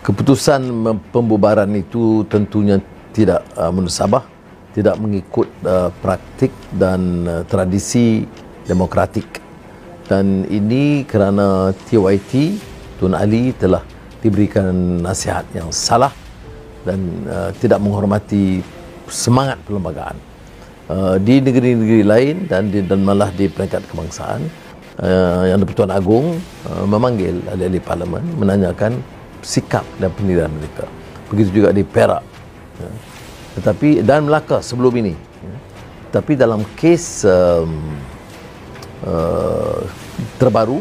Keputusan pembubaran itu tentunya tidak munasabah, tidak mengikut praktik dan tradisi demokratik. Dan ini kerana TYT, Tun Ali telah diberikan nasihat yang salah dan tidak menghormati semangat perlembagaan. Di negeri-negeri lain dan malah di peringkat kebangsaan, Yang di-Pertuan Agong memanggil ahli-ahli parlimen menanyakan sikap dan pendirian mereka. Begitu juga di Perak, tetapi dan Melaka sebelum ini. Tapi dalam kes terbaru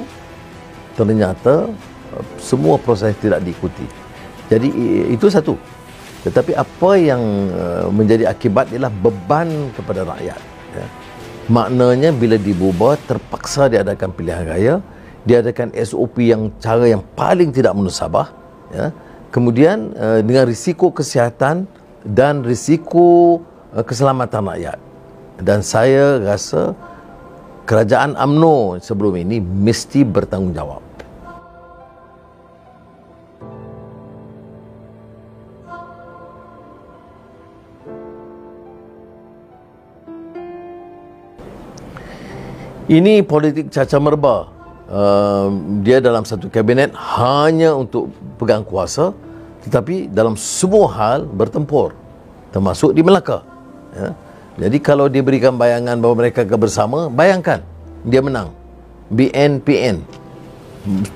ternyata semua proses tidak diikuti. Jadi itu satu. Tetapi apa yang menjadi akibat ialah beban kepada rakyat. Maknanya bila dibubar, terpaksa diadakan pilihan raya, diadakan SOP yang cara yang paling tidak munasabah, kemudian dengan risiko kesihatan dan risiko keselamatan rakyat. Dan saya rasa kerajaan UMNO sebelum ini mesti bertanggungjawab. Ini politik cacar merba. Dia dalam satu kabinet hanya untuk pegang kuasa, tetapi dalam semua hal bertempur, termasuk di Melaka. Jadi kalau dia berikan bayangan bahawa mereka akan bersama, bayangkan dia menang BNPN,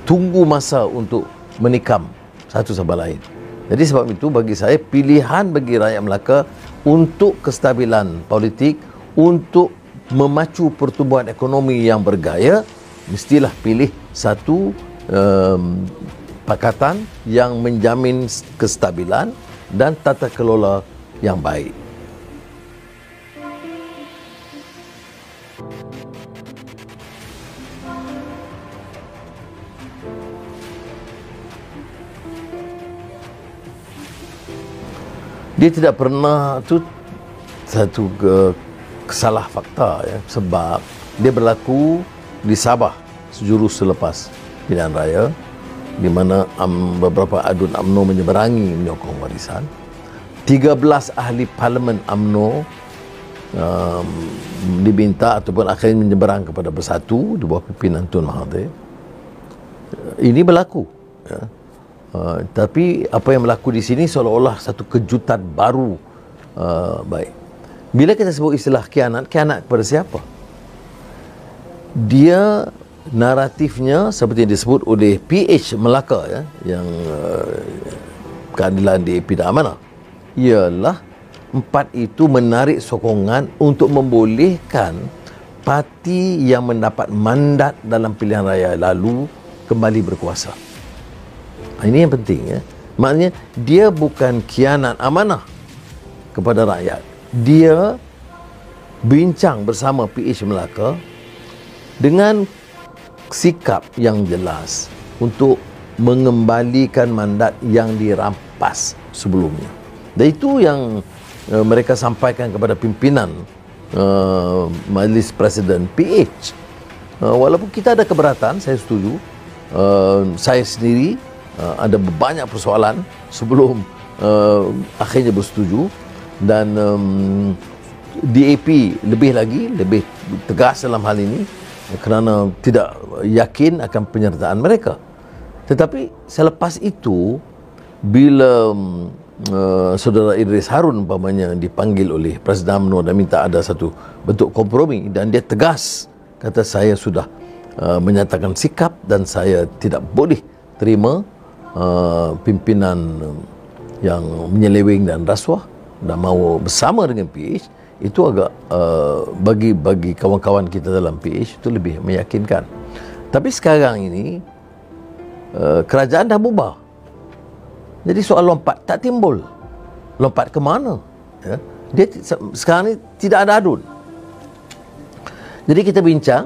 tunggu masa untuk menikam satu sama lain. Jadi sebab itu bagi saya pilihan bagi rakyat Melaka untuk kestabilan politik, untuk memacu pertumbuhan ekonomi yang bergaya, mestilah pilih satu pakatan yang menjamin kestabilan dan tata kelola yang baik. Dia tidak pernah tu satu kesalah fakta, sebab dia berlaku di Sabah sejurus selepas pilihan raya, di mana beberapa adun UMNO menyeberangi menyokong warisan. 13 ahli parlimen UMNO diminta ataupun akhirnya menyeberang kepada Bersatu di bawah pimpinan Tun Mahathir. Ini berlaku, tapi apa yang berlaku di sini seolah-olah satu kejutan baru. Baik, bila kita sebut istilah khianat kepada siapa? Dia naratifnya seperti yang disebut oleh PH Melaka, yang keadilan di Pidana Amanah, ialah empat itu menarik sokongan untuk membolehkan parti yang mendapat mandat dalam pilihan raya lalu kembali berkuasa. Ini yang penting, maknanya dia bukan khianat amanah kepada rakyat. Dia bincang bersama PH Melaka dengan sikap yang jelas untuk mengembalikan mandat yang dirampas sebelumnya. Dan itu yang mereka sampaikan kepada pimpinan Majlis Presiden PH. Walaupun kita ada keberatan, saya setuju. Saya sendiri ada banyak persoalan sebelum akhirnya bersetuju. Dan DAP lebih tegas dalam hal ini kerana tidak yakin akan penyertaan mereka. Tetapi selepas itu, bila saudara Idris Harun umpamanya dipanggil oleh Presiden UMNO dan minta ada satu bentuk kompromi, dan dia tegas kata saya sudah menyatakan sikap dan saya tidak boleh terima pimpinan yang menyeleweng dan rasuah dan mahu bersama dengan PH, itu agak bagi kawan-kawan kita dalam PH itu lebih meyakinkan. Tapi sekarang ini kerajaan dah bubar, jadi soal lompat tak timbul. Lompat ke mana? Dia sekarang ni tidak ada adun. Jadi kita bincang,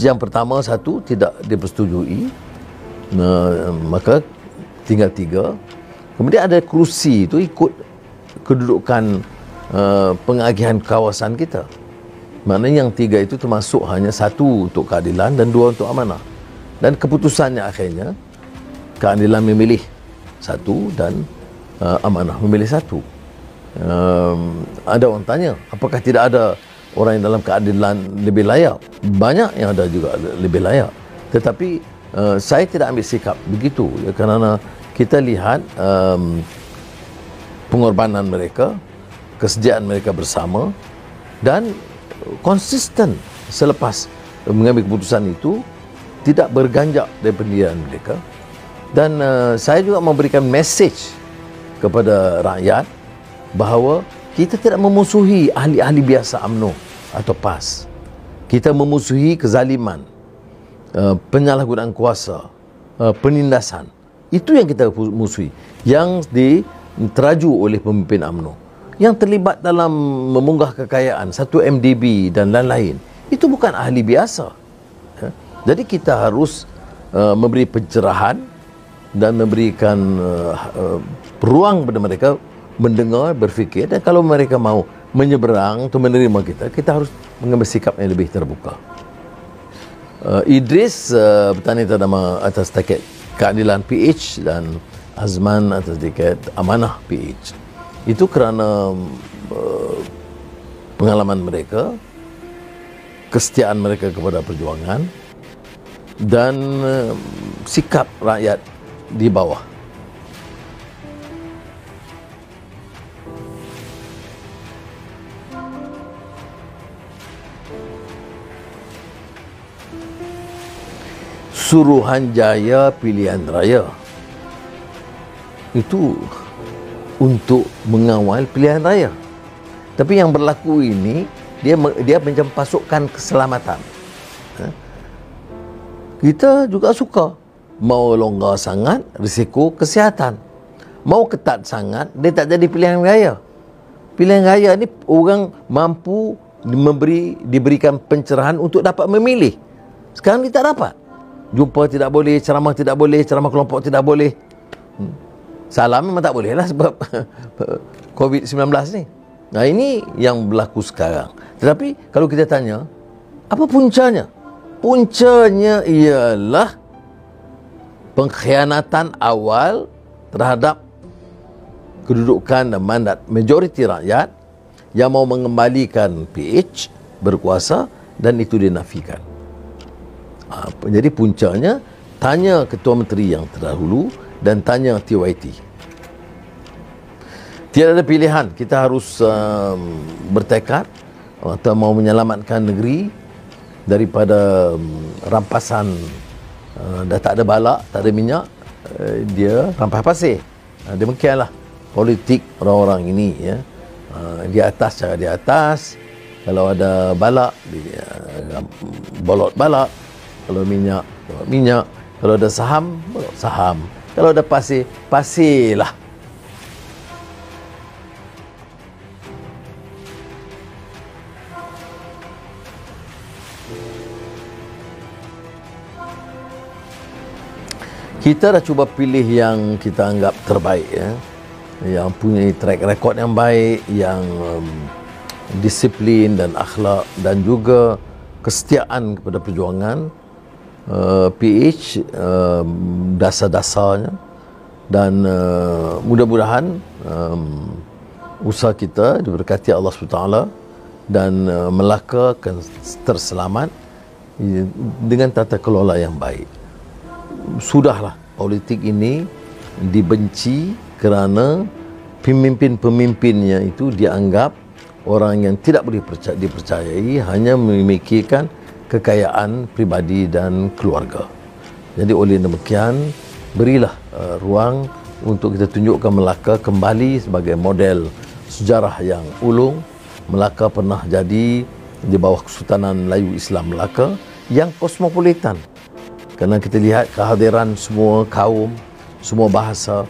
yang pertama satu tidak dipersetujui, maka tinggal 3. Kemudian ada kerusi itu ikut kedudukan pengagihan kawasan kita. Maknanya yang 3 itu termasuk hanya 1 untuk keadilan dan 2 untuk amanah. Dan keputusannya akhirnya keadilan memilih satu dan amanah memilih satu. Ada orang tanya, apakah tidak ada orang yang dalam keadilan lebih layak? Banyak yang ada juga lebih layak. Tetapi saya tidak ambil sikap begitu, ya, kerana kita lihat pengorbanan mereka, kesediaan mereka bersama, dan konsisten selepas mengambil keputusan itu, tidak berganjak dari pendirian mereka. Dan saya juga memberikan message kepada rakyat bahawa kita tidak memusuhi ahli-ahli biasa UMNO atau PAS. Kita memusuhi kezaliman, penyalahgunaan kuasa, penindasan. Itu yang kita musuhi, yang diteraju oleh pemimpin UMNO, yang terlibat dalam memunggah kekayaan 1 MDB dan lain-lain. Itu bukan ahli biasa. Jadi kita harus memberi pencerahan dan memberikan ruang kepada mereka mendengar, berfikir, dan kalau mereka mau menyeberang atau menerima kita, kita harus mengambil sikap yang lebih terbuka. Idris bertanya atas tiket keadilan PH dan Azman atas tiket amanah PH. Itu kerana pengalaman mereka, kesetiaan mereka kepada perjuangan, dan sikap rakyat di bawah. Suruhanjaya pilihan raya itu untuk mengawal pilihan raya. Tapi yang berlaku ini, dia macam pasukan keselamatan. Kita juga suka. Mau longgar sangat, risiko kesihatan. Mau ketat sangat, dia tak jadi pilihan raya. Pilihan raya ni orang mampu diberikan pencerahan untuk dapat memilih. Sekarang dia tak dapat. Jumpa tidak boleh, ceramah tidak boleh, ceramah kelompok tidak boleh. Salam memang tak boleh lah sebab COVID-19 ni. Nah, ini yang berlaku sekarang. Tetapi kalau kita tanya, apa puncanya? Puncanya ialah pengkhianatan awal terhadap kedudukan dan mandat majoriti rakyat yang mau mengembalikan PH berkuasa, dan itu dinafikan. Jadi puncanya, tanya Ketua Menteri yang terdahulu dan tanya TYT. Tiada ada pilihan, kita harus bertekad atau mau menyelamatkan negeri daripada rampasan. Dah tak ada balak, tak ada minyak, dia rampas pasir. Demikianlah politik orang-orang ini, ya. Di atas cara di atas, kalau ada balak bolot balak, kalau minyak bolot minyak, kalau ada saham bolot saham, kalau ada pasir pasirlah. Kita dah cuba pilih yang kita anggap terbaik, ya, yang punya track record yang baik, yang disiplin dan akhlak dan juga kesetiaan kepada perjuangan. PH dasar-dasarnya, dan mudah-mudahan usaha kita diberkati Allah SWT dan Melaka akan terselamat dengan tata kelola yang baik. Sudahlah politik ini dibenci kerana pemimpin-pemimpinnya itu dianggap orang yang tidak boleh dipercayai, hanya memikirkan kekayaan pribadi dan keluarga. Jadi oleh demikian, berilah ruang untuk kita tunjukkan Melaka kembali sebagai model sejarah yang ulung. Melaka pernah jadi di bawah Kesultanan Melayu Islam Melaka yang kosmopolitan. Kerana kita lihat kehadiran semua kaum, semua bahasa.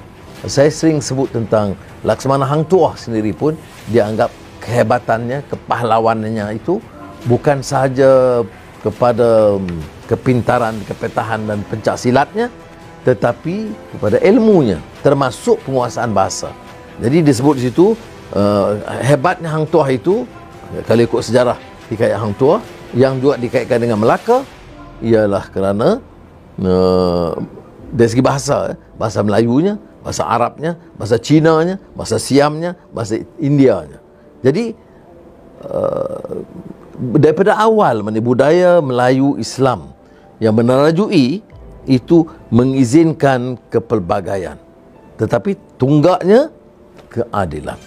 Saya sering sebut tentang Laksamana Hang Tuah sendiri pun dianggap kehebatannya, kepahlawanannya itu bukan sahaja kepada kepintaran, kepetahan dan pencak silatnya, tetapi kepada ilmunya, termasuk penguasaan bahasa. Jadi disebut di situ hebatnya Hang Tuah itu, kalau ikut sejarah dikait Hang Tuah, yang juga dikaitkan dengan Melaka ialah kerana dari segi bahasa Melayunya bahasa Arabnya, bahasa Cinanya, bahasa Siamnya, bahasa Indianya. Jadi daripada awal budaya Melayu Islam yang menerajui itu mengizinkan kepelbagaian, tetapi tunggaknya keadilan.